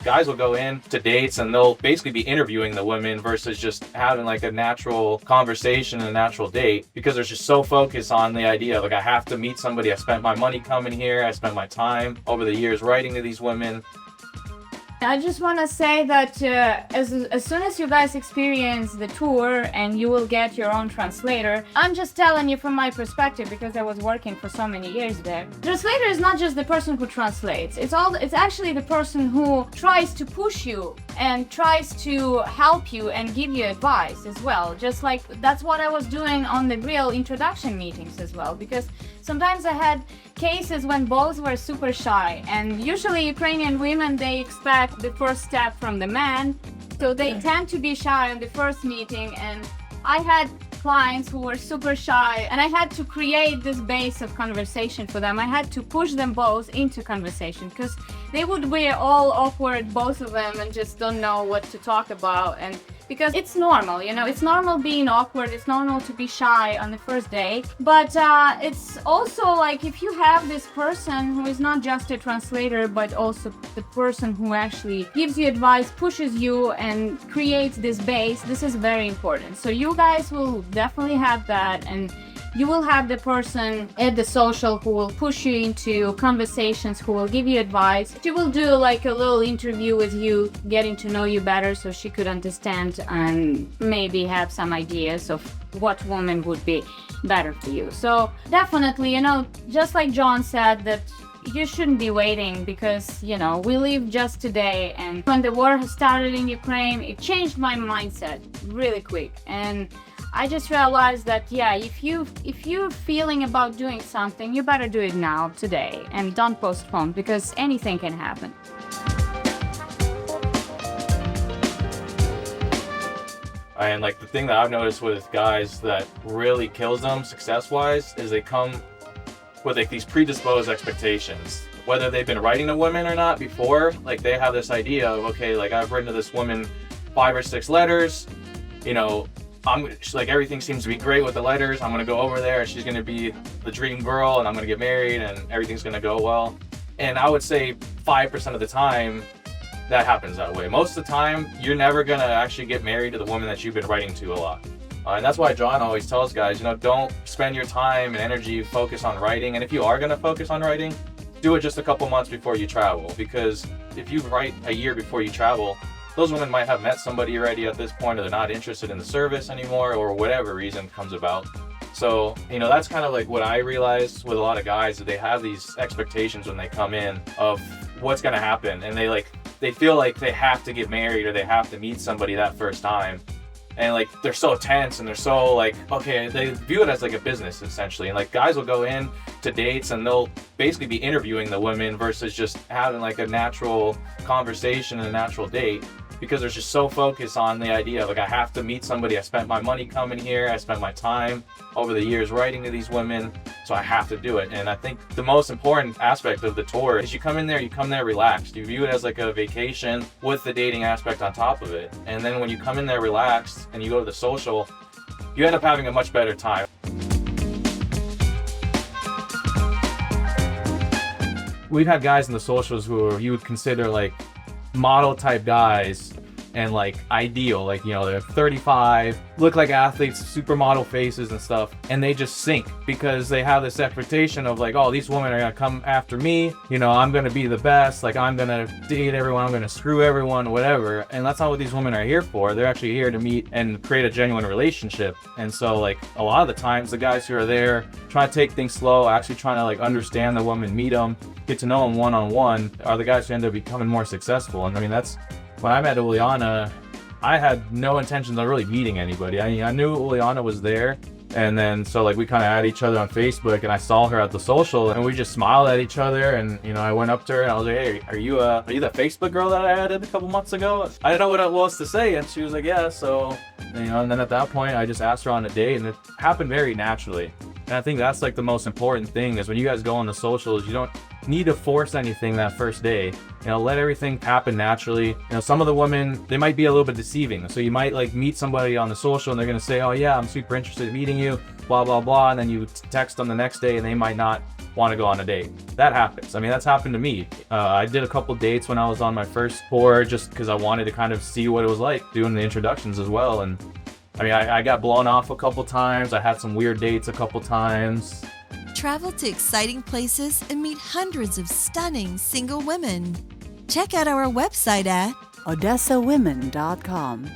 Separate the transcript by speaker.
Speaker 1: Guys will go in to dates and they'll basically be interviewing the women versus just having like a natural conversation and a natural date, because they're just so focused on the idea of like, I have to meet somebody. I spent my money coming here. I spent my time over the years writing to these women.
Speaker 2: I just want to say that as soon as you guys experience the tour and you will get your own translator, I'm just telling you from my perspective because I was working for so many years there. Translator is not just the person who translates. It's actually the person who tries to push you and tries to help you and give you advice as well. Just like that's what I was doing on the real introduction meetings as well, because sometimes I had cases when both were super shy, and usually Ukrainian women, they expect the first step from the man, so they tend to be shy on the first meeting. And I had clients who were super shy, and I had to create this base of conversation for them. I had to push them both into conversation because they would be all awkward, both of them, and just don't know what to talk about. And because it's normal, it's normal being awkward, it's normal to be shy on the first day. But it's also like if you have this person who is not just a translator, but also the person who actually gives you advice, pushes you, and creates this base, this is very important. So you guys will definitely have that, and you will have the person at the social who will push you into conversations, who will give you advice. She will do like a little interview with you, getting to know you better so she could understand and maybe have some ideas of what woman would be better for you. So definitely, just like John said, that you shouldn't be waiting because, we live just today. And when the war started in Ukraine, it changed my mindset really quick. And I just realized that, if you're feeling about doing something, you better do it now, today, and don't postpone, because anything can happen.
Speaker 1: And like the thing that I've noticed with guys that really kills them success-wise is they come with like these predisposed expectations. Whether they've been writing to women or not before, like they have this idea of, okay, like I've written to this woman 5 or 6 letters, like everything seems to be great with the letters. I'm gonna go over there and she's gonna be the dream girl and I'm gonna get married and everything's gonna go well. And I would say 5% of the time that happens that way. Most of the time, you're never gonna actually get married to the woman that you've been writing to a lot. And that's why John always tells guys, don't spend your time and energy focus on writing. And if you are gonna focus on writing, do it just a couple months before you travel. Because if you write a year before you travel, those women might have met somebody already at this point, or they're not interested in the service anymore, or whatever reason comes about. So, that's kind of like what I realized with a lot of guys, that they have these expectations when they come in of what's going to happen. And they feel like they have to get married or they have to meet somebody that first time. And like, they're so tense and they're so like, okay, they view it as like a business essentially. And like guys will go in to dates and they'll basically be interviewing the women versus just having like a natural conversation and a natural date, because they're just so focused on the idea of like, I have to meet somebody. I spent my money coming here. I spent my time over the years writing to these women, so I have to do it. And I think the most important aspect of the tour is you come there relaxed. You view it as like a vacation with the dating aspect on top of it. And then when you come in there relaxed and you go to the social, you end up having a much better time. We've had guys in the socials who you would consider like model type guys and like ideal, like they're 35, look like athletes, supermodel faces and stuff, and they just sink because they have this expectation of like, oh, these women are gonna come after me, I'm gonna be the best, like I'm gonna date everyone, I'm gonna screw everyone, whatever. And that's not what these women are here for. They're actually here to meet and create a genuine relationship. And so like a lot of the times the guys who are there trying to take things slow, actually trying to like understand the woman, meet them, get to know them one-on-one, are the guys who end up becoming more successful. And I mean, that's when I met Uliana, I had no intentions of really meeting anybody. I knew Uliana was there, and then so like we kind of had each other on Facebook, and I saw her at the social, and we just smiled at each other. And I went up to her and I was like, "Hey, are you the Facebook girl that I added a couple months ago?" I didn't know what else to say, and she was like, "Yeah." So and then at that point, I just asked her on a date, and it happened very naturally. And I think that's like the most important thing is when you guys go on the socials, you don't need to force anything that first day. Let everything happen naturally. Some of the women, they might be a little bit deceiving. So you might like meet somebody on the social and they're gonna say, oh yeah, I'm super interested in meeting you, blah, blah, blah. And then you text them the next day and they might not want to go on a date. That happens. I mean, that's happened to me. I did a couple dates when I was on my first tour just because I wanted to kind of see what it was like doing the introductions as well. And I mean, I got blown off a couple times. I had some weird dates a couple times.
Speaker 3: Travel to exciting places and meet hundreds of stunning single women. Check out our website at
Speaker 4: OdessaWomen.com.